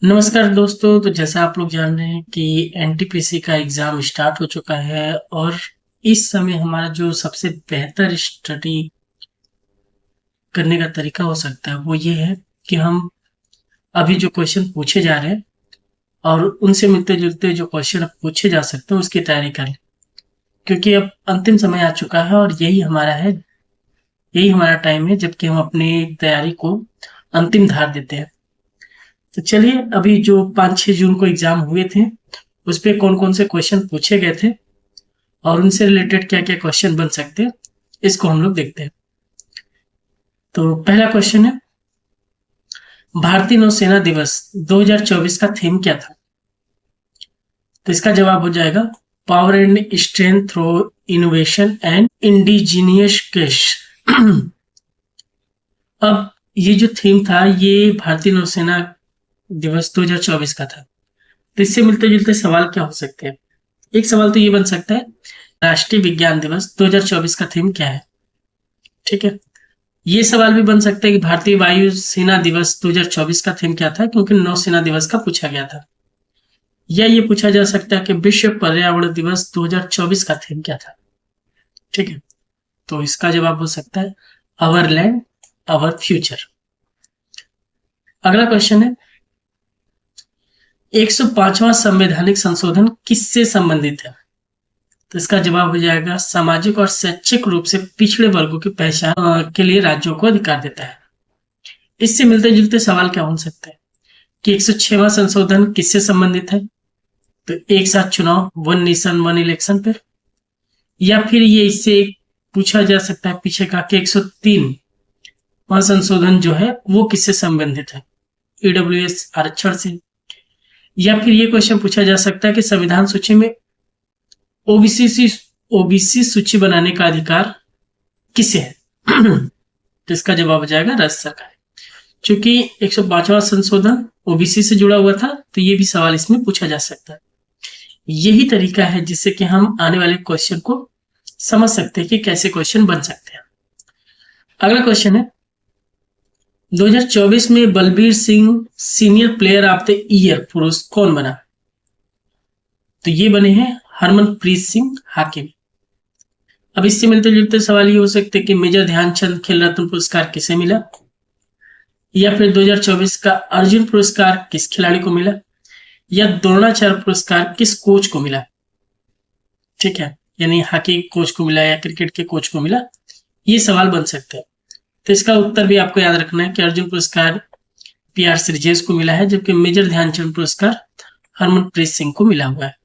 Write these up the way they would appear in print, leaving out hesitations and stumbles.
नमस्कार दोस्तों। तो जैसा आप लोग जान रहे हैं कि एनटीपीसी का एग्ज़ाम स्टार्ट हो चुका है और इस समय हमारा जो सबसे बेहतर स्टडी करने का तरीका हो सकता है वो ये है कि हम अभी जो क्वेश्चन पूछे जा रहे हैं और उनसे मिलते-जुलते जो क्वेश्चन अब पूछे जा सकते हैं उसकी तैयारी करें। क्योंकि अब अंतिम समय आ चुका है और यही हमारा टाइम है जबकि हम अपनी तैयारी को अंतिम धार देते हैं। तो चलिए अभी जो 5-6 जून को एग्ज़ाम हुए थे उस पे कौन-कौन से क्वेश्चन पूछे गए थे और उनसे रिलेटेड क्या-क्या क्वेश्चन बन सकते हैं, इसको हम लोग देखते हैं। तो पहला क्वेश्चन है, भारतीय नौसेना दिवस 2024 का थीम क्या था? तो इसका जवाब हो जाएगा power and strength through innovation and indigenous केश। अब ये जो थीम था ये भारतीय नौसेना दिवस 2024 का था। तो इससे मिलते-जुलते सवाल क्या हो सकते हैं? एक सवाल तो ये बन सकता है, राष्ट्रीय विज्ञान दिवस 2024 का थीम क्या है? ठीक है। ये सवाल भी बन सकता है कि भारतीय वायु सेना दिवस 2024 का थीम क्या था, क्योंकि नौसेना दिवस का पूछा गया था। या ये पूछा जा सकता है कि विश्व पर्यावरण दिवस 2024 का थीम क्या था। ठीक है, तो इसका जवाब हो सकता है अवर लैंड अवर फ्यूचर। अगला क्वेश्चन है, 105वां संवैधानिक संशोधन किससे संबंधित है? तो इसका जवाब हो जाएगा सामाजिक और शैक्षिक रूप से पिछड़े वर्गों की पहचान के लिए राज्यों को अधिकार देता है। इससे मिलते जुलते सवाल क्या हो सकते हैं कि 106वां संशोधन किससे संबंधित है? तो एक साथ चुनाव, वन नेशन वन इलेक्शन पर, या फिर ये इससे पूछा जा सकता है पीछे का कि 103वां संशोधन जो है वो किससे संबंधित है? ईडब्ल्यूएस आरक्षण से। या फिर ये क्वेश्चन पूछा जा सकता है कि संविधान सूची में ओबीसी सूची बनाने का अधिकार किसे है? तो इसका जवाब हो जाएगा राज्य सरकार। चूंकि 105वां संशोधन ओबीसी से जुड़ा हुआ था तो ये भी सवाल इसमें पूछा जा सकता है। यही तरीका है जिससे कि हम आने वाले क्वेश्चन को समझ सकते हैं कि कैसे क्वेश्चन बन सकते हैं। अगला क्वेश्चन है, 2024 में Balbir Singh senior player of the year पुरुष कौन बना? तो ये बने हैं हरमनप्रीत सिंह हाकिम। अब इससे मिलते जुलते सवाल ये हो सकते हैं कि मेजर ध्यानचंद खेल रत्न पुरस्कार किसे मिला, या फिर 2024 का अर्जुन पुरस्कार किस खिलाड़ी को मिला, या द्रोणाचार्य पुरस्कार किस कोच को मिला। ठीक है, यानी हॉकी कोच को मिला या क्रिकेट के कोच को मिला, ये सवाल बन सकते हैं। तो इसका उत्तर भी आपको याद रखना है कि अर्जुन पुरस्कार पीआर श्रीजेश को मिला है, जबकि मेजर ध्यानचंद पुरस्कार हरमनप्रीत सिंह को मिला हुआ है।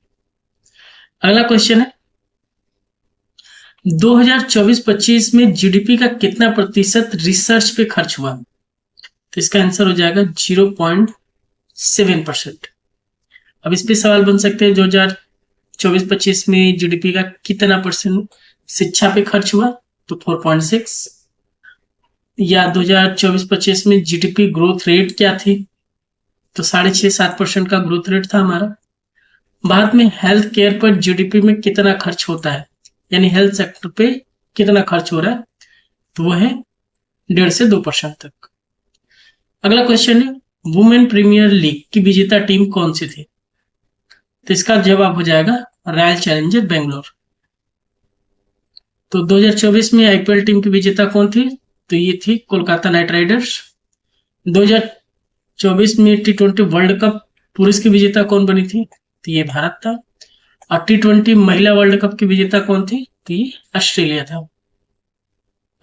अगला क्वेश्चन है, 2024-25 में जीडीपी का कितना प्रतिशत रिसर्च पे खर्च हुआ? तो इसका आंसर हो जाएगा 0.7%। अब इस पे सवाल बन सकते हैं 2024-25 में जीडीपी का कितना परसेंट शिक्षा पे खर्च हुआ? तो 4.6। या 2024-25 में जीडीपी ग्रोथ रेट क्या थी? तो 6.5-7% का ग्रोथ रेट था हमारा। भारत में हेल्थ केयर पर जीडीपी में कितना खर्च होता है, यानी हेल्थ सेक्टर पे कितना खर्च हो रहा है? तो वो है 1.5 से 2% तक। अगला क्वेश्चन है, वुमेन प्रीमियर लीग की विजेता टीम कौन सी थी? तो इसका जवाब हो जाएगा रॉयल चैलेंजर बेंगलोर। तो 2024 में आईपीएल टीम की विजेता कौन थी? तो ये थी कोलकाता नाइट राइडर्स। 2024 में टी20 वर्ल्ड कप पुरुष की विजेता कौन बनी थी? तो ये भारत था। और टी20 महिला वर्ल्ड कप की विजेता कौन थी? तो ये ऑस्ट्रेलिया था।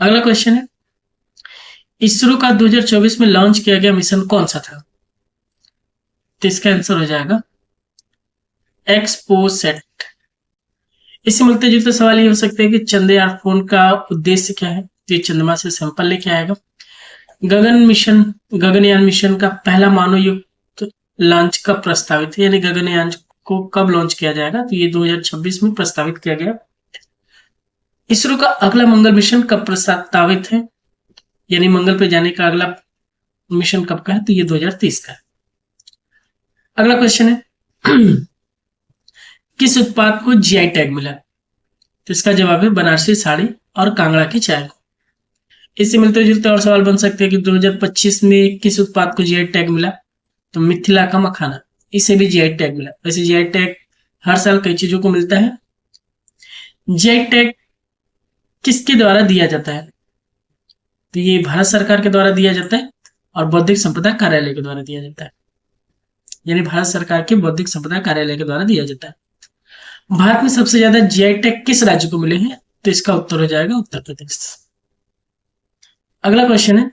अगला क्वेश्चन है, इसरो का 2024 में लॉन्च किया गया मिशन कौन सा था? तो इसका आंसर हो जाएगा एक्सपोसेट। इससे मिलते जुलते सवाल ये हो सकते हैं कि चंद्रयान फोन का उद्देश्य क्या है? तो ये चंद्रमा से सैंपल लेके आएगा। गगनयान मिशन का पहला मानव युक्त लॉन्च कब प्रस्तावित है, यानी गगनयान को कब लॉन्च किया जाएगा? तो ये 2026 में प्रस्तावित किया गया। इसरो का अगला मंगल मिशन कब प्रस्तावित है, यानी मंगल पे जाने का अगला मिशन कब का है? तो ये 2030 का है। अगला क्वेश्चन है, किस उत्पाद को जीआई टैग मिला? तो इसका जवाब है बनारसी साड़ी और कांगड़ा की चाय को। इससे मिलते जुलते और सवाल बन सकते हैं कि 2025 में किस उत्पाद को जीआई टैग मिला? तो मिथिला का मखाना, इसे भी जीआई टैग मिला। वैसे जीआई टैग हर साल कई चीजों को मिलता है। जीआई टैग किसके द्वारा दिया जाता है? तो ये भारत सरकार के द्वारा दिया जाता है और बौद्धिक संपदा कार्यालय के द्वारा दिया जाता है। यानी भारत सरकार के बौद्धिक संपदा कार्यालय के द्वारा दिया जाता है। भारत में सबसे ज्यादा जीआई टैग किस राज्य को मिले हैं? तो इसका उत्तर हो जाएगा उत्तर प्रदेश। अगला क्वेश्चन है,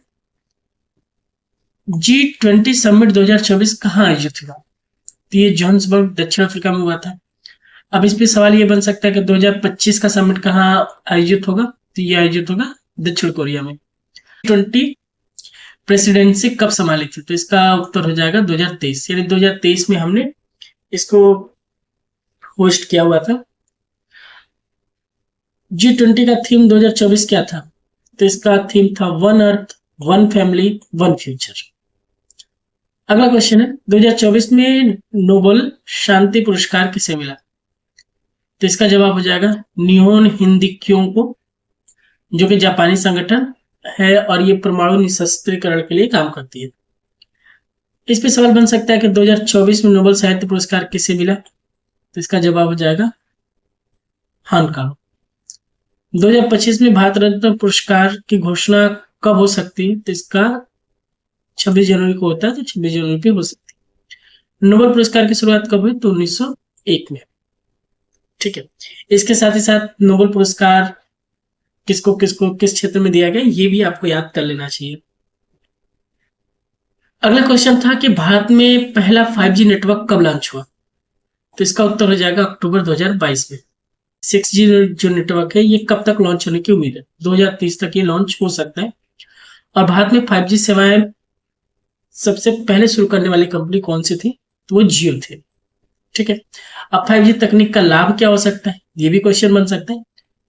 G20 समिट 2024 कहाँ आयोजित हुआ? तो ये जोहान्सबर्ग दक्षिण अफ्रीका में हुआ था। अब इस पे सवाल ये बन सकता है कि 2025 का समिट कहाँ आयोजित होगा? तो ये आयोजित होगा दक्षिण कोरिया में। G20 प्रेसिडेंसी कब संभाली थी? तो इसका उत्तर हो जाएगा 2023, यानी 2023 में हमने इसको होस्ट किया हुआ था। G20 का थीम 2024 क्या था? तो इसका थीम था one earth, one family, one future. अगला क्वेश्चन है, 2024 में नोबेल शांति पुरस्कार किसे मिला? तो इसका जवाब हो जाएगा निहोन हिंदिक्यो को, जो कि जापानी संगठन है और ये परमाणु निशस्त्रीकरण के लिए काम करती है। इस पे सवाल बन सकता है कि 2024 में नोबेल साहित्य पुरस्कार किसे मिला? तो इसका जवाब हो जाएगा हान कांग। 2025 में भारत रत्न पुरस्कार की घोषणा कब हो सकती है? तो इसका 26 जनवरी को होता है, तो 26 जनवरी पे हो सकती है। नोबेल पुरस्कार की शुरुआत कब हुई? तो 1901 में। ठीक है, इसके साथ ही साथ नोबेल पुरस्कार किसको किसको किस क्षेत्र में दिया गया, ये भी आपको याद कर लेना चाहिए। अगला क्वेश्चन था कि भारत में पहला 5G नेटवर्क कब लॉन्च हुआ? तो इसका उत्तर हो जाएगा अक्टूबर 2022 में। 6G जो नेटवर्क है ये कब तक लॉन्च होने की उम्मीद है? 2030 तक ये लॉन्च हो सकता है। और भारत में 5G सेवाएं सबसे पहले शुरू करने वाली कंपनी कौन सी थी? तो वो जियो थे। ठीक है, अब 5G तकनीक का लाभ क्या हो सकता है, ये भी क्वेश्चन बन सकता है।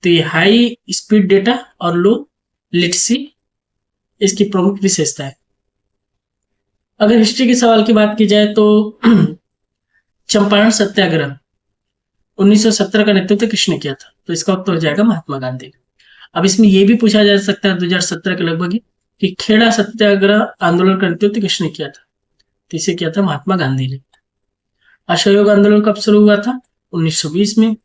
तो ये हाई स्पीड डेटा और लो लेटेंसी इसकी प्रमुख विशेषता है। अगर हिस्ट्री के सवाल की बात की जाए तो चंपारण सत्याग्रह 1917 का नेतृत्व किसने किया था? तो इसका उत्तर हो जाएगा महात्मा गांधी। अब इसमें यह भी पूछा जा सकता है 2017 के लगभग ही कि खेड़ा सत्याग्रह आंदोलन का नेतृत्व किसने किया था? तो इसे किया था महात्मा गांधी ने। असहयोग आंदोलन कब शुरू हुआ था? 1920 में।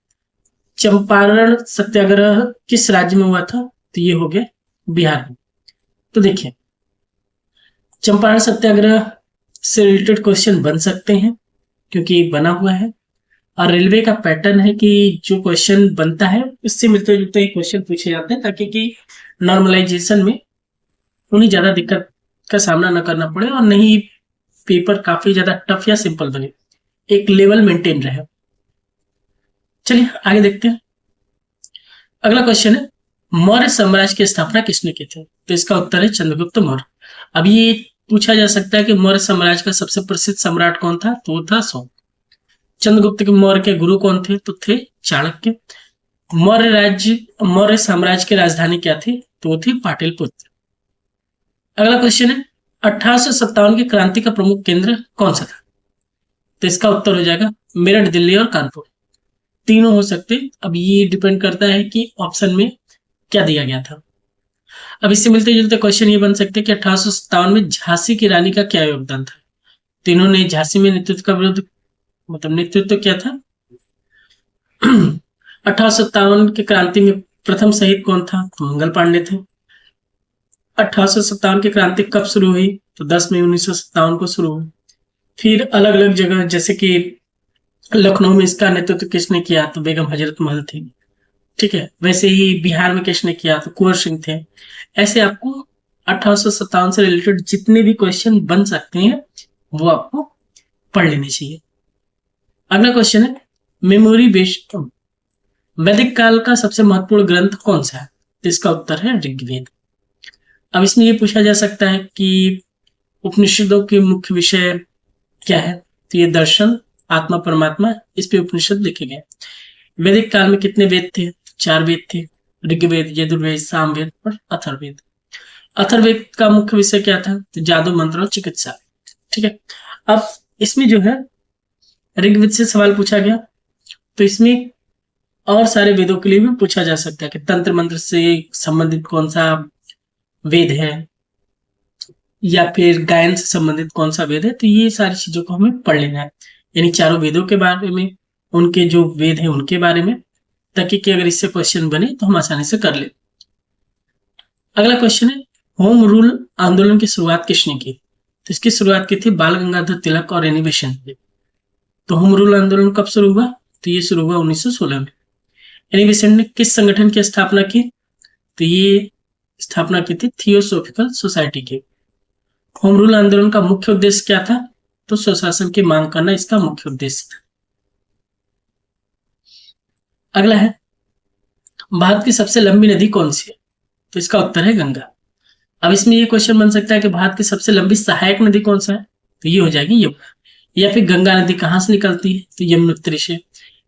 चंपारण सत्याग्रह किस राज्य में हुआ था? तो ये हो गया बिहार में। तो देखिए, चंपारण सत्याग्रह से रिलेटेड क्वेश्चन बन सकते हैं क्योंकि बना हुआ है, और रेलवे का पैटर्न है कि जो क्वेश्चन बनता है उससे मिलते जुलते क्वेश्चन पूछे जाते हैं ताकि कि नॉर्मलाइजेशन में उन्हें ज्यादा दिक्कत का सामना न करना पड़े और नहीं पेपर काफी ज्यादा टफ या सिंपल बने, एक लेवल मेंटेन रहे। चलिए आगे देखते हैं। अगला क्वेश्चन है, मौर्य साम्राज्य की स्थापना किसने की थी? तो इसका उत्तर है चंद्रगुप्त मौर्य। अब ये पूछा जा सकता है कि मौर्य साम्राज्य का सबसे प्रसिद्ध सम्राट कौन था? तो वो था अशोक। चंद्रगुप्त मौर्य के गुरु कौन थे? तो थे चाणक्य। मौर्य साम्राज्य की राजधानी क्या थी? तो वो थी पाटलिपुत्र। अगला क्वेश्चन है, 1857 की क्रांति का प्रमुख केंद्र कौन सा था? तो इसका उत्तर हो जाएगा मेरठ, दिल्ली और कानपुर। तीनों हो सकते, अब ये डिपेंड करता है कि ऑप्शन में क्या दिया गया था। अब इससे मिलते जुलते क्वेश्चन ये बन सकते हैं कि 1857 में झांसी की रानी का क्या योगदान था? तो इन्होंने झांसी में नेतृत्व का विरोध मतलब नेतृत्व क्या था? 1857 की क्रांति में प्रथम शहीद कौन था? तो मंगल पांडे थे। 1857 की क्रांति कब शुरू हुई? तो 10 मई 1957 को शुरू हुई। फिर अलग अलग जगह जैसे कि लखनऊ में इसका नेतृत्व किसने किया? तो बेगम हजरत महल थी। ठीक है, वैसे ही बिहार में किसने किया? तो कुंवर सिंह थे। ऐसे आपको 1857 से रिलेटेड जितने भी क्वेश्चन बन सकते हैं वो आपको पढ़ लेने चाहिए। अगला क्वेश्चन है, मेमोरी बेस्ड वैदिक काल का सबसे महत्वपूर्ण ग्रंथ कौन सा है? तो इसका उत्तर है ऋग्वेद। अब इसमें यह पूछा जा सकता है कि उपनिषदों के मुख्य विषय क्या है? तो ये दर्शन, आत्मा, परमात्मा, इस पे उपनिषद लिखे गए। वैदिक काल में कितने वेद थे? 4 वेद थे, ऋग्वेद, यजुर्वेद, सामवेद और अथर्ववेद। अथर्ववेद का मुख्य विषय क्या था? तो जादू, मंत्र और चिकित्सा। ठीक है, अब इसमें जो है ऋग्वेद से सवाल पूछा गया, तो इसमें और सारे वेदों के लिए भी पूछा जा सकता है कि तंत्र मंत्र से संबंधित कौन सा वेद है। या फिर गायन से संबंधित कौन सा वेद है, तो ये सारी चीजों को हमें पढ़ लेना है, यानी चारों वेदों के बारे में, उनके जो वेद है उनके बारे में, ताकि कि अगर इससे क्वेश्चन बने तो हम आसानी से कर ले। अगला क्वेश्चन है, होम रूल आंदोलन की शुरुआत किसने की? तो इसकी शुरुआत की थी बाल गंगाधर तिलक और एनी बेसेंट ने। तो होम रूल आंदोलन कब शुरू हुआ? तो ये शुरू हुआ 1916 में। एनी बेसेंट ने किस संगठन की स्थापना की? तो ये स्थापना की थी थियोसोफिकल सोसाइटी की। होम रूल आंदोलन का मुख्य उद्देश्य क्या था? तो स्वशासन की मांग करना इसका मुख्य उद्देश्य था। अगला है, भारत की सबसे लंबी नदी कौन सी है? तो इसका उत्तर है गंगा। अब इसमें ये क्वेश्चन बन सकता है कि भारत की सबसे लंबी सहायक नदी कौन सा है? तो ये हो जाएगी यमुना। या फिर गंगा नदी कहाँ से निकलती है? तो यमुनोत्री से।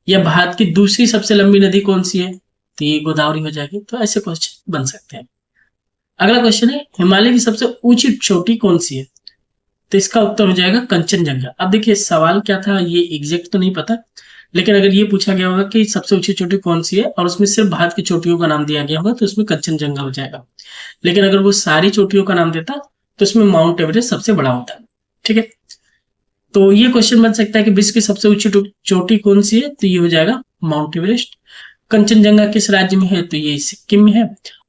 या भारत की दूसरी सबसे लंबी नदी कौन सी है? तो ये गोदावरी हो जाएगी। तो ऐसे क्वेश्चन बन सकते हैं। अगला क्वेश्चन है, हिमालय की सबसे ऊंची चोटी कौन सी है? तो इसका उत्तर हो जाएगा कंचनजंगा। अब देखिए सवाल क्या था, ये एग्जैक्ट तो नहीं पता, लेकिन अगर ये पूछा गया होगा कि सबसे ऊंची चोटी कौन सी है और उसमें सिर्फ भारत की चोटियों का नाम दिया गया होगा तो उसमें कंचनजंगा हो जाएगा। लेकिन अगर वो सारी चोटियों का नाम देता तो उसमें माउंट एवरेस्ट सबसे बड़ा होता है। ठीक है, तो ये क्वेश्चन बन सकता है कि विश्व की सबसे ऊंची चोटी कौन सी है? तो ये हो जाएगा माउंट एवरेस्ट। कंचनजंगा किस राज्य में है? तो ये सिक्किम में है।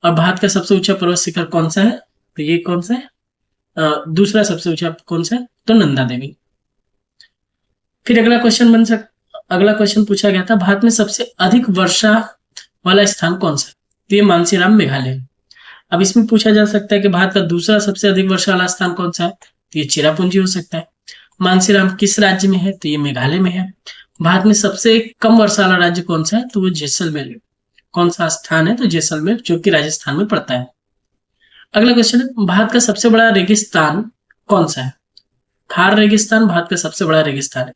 और भारत का सबसे ऊंचा पर्वत शिखर कौन सा है? तो ये कौन सा है? दूसरा सबसे ऊंचा कौन सा है? तो नंदा देवी। फिर अगला क्वेश्चन पूछा गया था, भारत में सबसे अधिक वर्षा वाला स्थान कौन सा है? तो ये मानसीराम मेघालय। अब इसमें पूछा जा सकता है कि भारत का दूसरा सबसे अधिक वर्षा वाला स्थान कौन सा है? तो ये चेरापूंजी हो सकता है। मानसीराम किस राज्य में है? तो ये मेघालय में है। भारत में सबसे कम वर्षा वाला राज्य कौन सा है? तो वो जैसलमेर है। कौन सा स्थान है? तो जैसलमेर, जो कि राजस्थान में पड़ता है। अगला क्वेश्चन है, भारत का सबसे बड़ा रेगिस्तान कौन सा है? थार रेगिस्तान भारत का सबसे बड़ा रेगिस्तान है।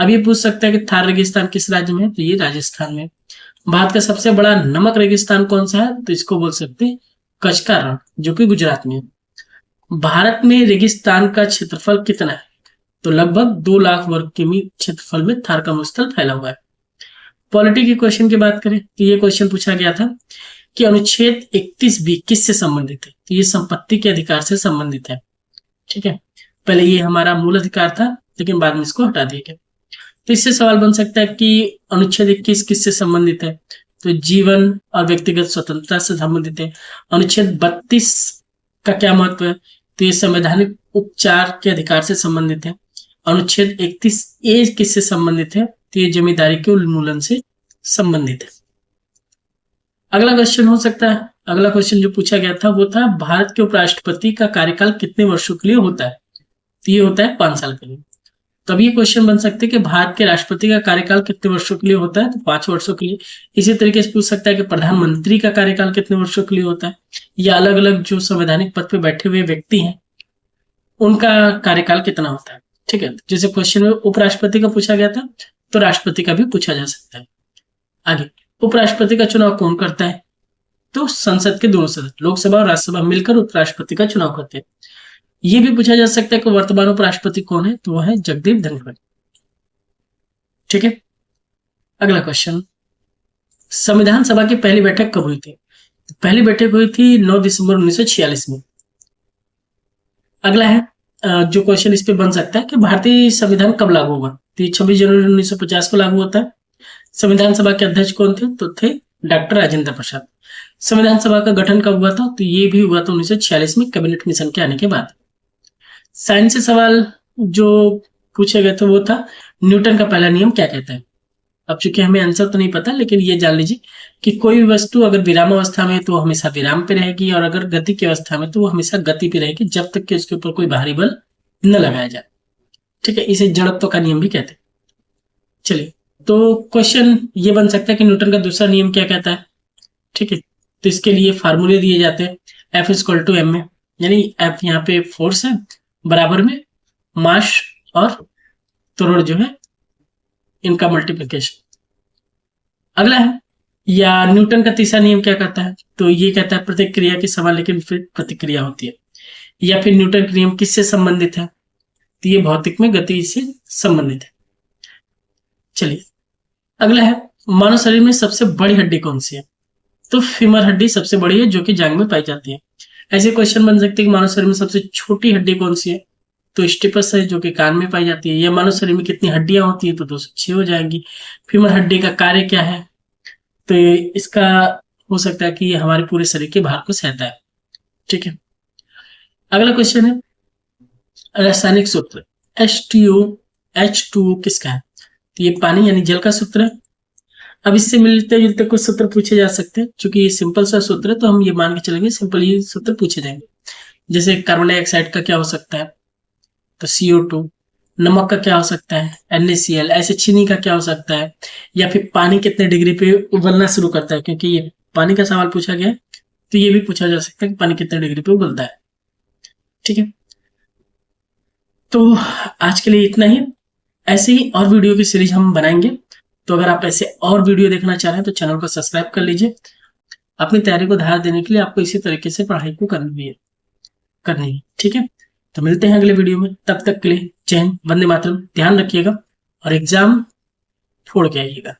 अब ये पूछ सकता है कि थार रेगिस्तान किस राज्य में है? तो ये राजस्थान में। भारत का सबसे बड़ा नमक रेगिस्तान कौन सा है? तो इसको बोल सकते हैं कच्छ का रण, जो कि गुजरात में है। भारत में रेगिस्तान का क्षेत्रफल कितना है? तो लगभग 2 लाख वर्ग किमी क्षेत्रफल में थार का मरुस्थल फैला हुआ है। पॉलिटी के क्वेश्चन की बात करें तो ये क्वेश्चन पूछा गया था कि अनुच्छेद 31 बी किससे संबंधित है? तो ये संपत्ति के अधिकार से संबंधित है। ठीक है, पहले ये हमारा मूल अधिकार था लेकिन बाद में इसको हटा दिया गया। तो इससे सवाल बन सकता है कि अनुच्छेद 21 किससे संबंधित है? तो जीवन और व्यक्तिगत स्वतंत्रता से संबंधित है। अनुच्छेद 32 का क्या महत्व है? तो ये संवैधानिक उपचार के अधिकार से संबंधित है। अनुच्छेद 31 ए किससे संबंधित है? तो ये जमींदारी के उन्मूलन से संबंधित है। अगला क्वेश्चन हो सकता है, अगला क्वेश्चन जो पूछा गया था वो था, भारत के उपराष्ट्रपति का कार्यकाल कितने वर्षों के लिए होता है? तो ये होता है 5 साल के लिए। तब ये क्वेश्चन बन सकते हैं कि भारत के राष्ट्रपति का कार्यकाल कितने वर्षों के लिए होता है? तो 5 वर्षों के लिए। इसी तरीके से पूछ सकता है कि प्रधानमंत्री का कार्यकाल कितने वर्षों के लिए होता है, या अलग अलग जो संवैधानिक पद पे बैठे हुए व्यक्ति हैं उनका कार्यकाल कितना होता है। ठीक है, जैसे क्वेश्चन में उपराष्ट्रपति का पूछा गया था तो राष्ट्रपति का भी पूछा जा सकता है। आगे, उपराष्ट्रपति का चुनाव कौन करता है? तो संसद के दोनों सदस्य, लोकसभा और राज्यसभा मिलकर उपराष्ट्रपति का चुनाव करते हैं। ये भी पूछा जा सकता है कि वर्तमान उपराष्ट्रपति कौन है? तो वह है जगदीप धनखड़। ठीक है, अगला क्वेश्चन, संविधान सभा की पहली बैठक कब हुई थी? पहली बैठक हुई थी 9 दिसंबर 1946 में। अगला है, जो क्वेश्चन इस पे बन सकता है कि भारतीय संविधान कब लागू हुआ? तो 26 जनवरी 1950 को लागू होता है। संविधान सभा के अध्यक्ष कौन थे? तो थे डॉक्टर राजेंद्र प्रसाद। संविधान सभा का गठन कब हुआ था? तो ये भी हुआ था 1946 में, कैबिनेट मिशन के आने के बाद। साइंस से सवाल जो पूछे गए थे वो था, न्यूटन का पहला नियम क्या कहता है? अब चूंकि हमें आंसर तो नहीं पता, लेकिन ये जान लीजिए कि कोई भी वस्तु अगर विराम अवस्था में है तो हमेशा विराम पे रहेगी, और अगर गति की अवस्था में तो वो हमेशा गति पे रहेगी, जब तक कि उसके ऊपर कोई बाहरी बल न लगाया जाए। ठीक है, इसे जड़त्व का नियम भी कहते हैं। चलिए, तो क्वेश्चन ये बन सकता है कि न्यूटन का दूसरा नियम क्या कहता है। ठीक है, तो इसके लिए फार्मूले दिए जाते हैं, एफ इक्वल टू एम में, यानी एफ यहाँ पे फोर्स है, बराबर में मास और त्वरण जो है इनका मल्टीप्लिकेशन। अगला है, या न्यूटन का तीसरा नियम क्या कहता है? तो ये कहता है प्रतिक्रिया के समान लेकिन फिर प्रतिक्रिया होती है। या फिर न्यूटन का नियम किससे संबंधित है? तो ये भौतिक में गति से संबंधित है। चलिए, अगला है, मानव शरीर में सबसे बड़ी हड्डी कौन सी है? तो फीमर हड्डी सबसे बड़ी है, जो कि जांघ में पाई जाती है। ऐसे क्वेश्चन बन सकते हैं कि मानव शरीर में सबसे छोटी हड्डी कौन सी है, तो स्टेपस है जो कि कान में पाई जाती है। या मानव शरीर में कितनी हड्डियां होती है, तो 206 हो जाएंगी। फीमर हड्डी का कार्य क्या है, तो इसका हो सकता है कि ये हमारे पूरे शरीर के भार को सहता है। ठीक है, अगला क्वेश्चन है रासायनिक सूत्र H2O किसका है, तो ये पानी यानी जल का सूत्र है। अब इससे मिलते जुलते कुछ सूत्र पूछे जा सकते हैं, क्योंकि ये सिंपल सा सूत्र है तो हम ये मान के चलेंगे सिंपल ये सूत्र पूछे जाएंगे। जैसे कार्बन डाइऑक्साइड का क्या हो सकता है, तो CO2। नमक का क्या हो सकता है, NaCl। ऐसे चीनी का क्या हो सकता है, या फिर पानी कितने डिग्री पे उबलना शुरू करता है, क्योंकि ये पानी का सवाल पूछा गया है तो ये भी पूछा जा सकता है कि पानी कितने डिग्री पे उबलता है। ठीक है, तो आज के लिए इतना ही। ऐसे ही और वीडियो की सीरीज हम बनाएंगे, तो अगर आप ऐसे और वीडियो देखना चाह रहे हैं तो चैनल को सब्सक्राइब कर लीजिए। अपनी तैयारी को धार देने के लिए आपको इसी तरीके से पढ़ाई को करनी है। ठीक है, तो मिलते हैं अगले वीडियो में, तब तक के लिए जय हिंद, वंदे मातरम। ध्यान रखिएगा और एग्जाम छोड़ के आइएगा।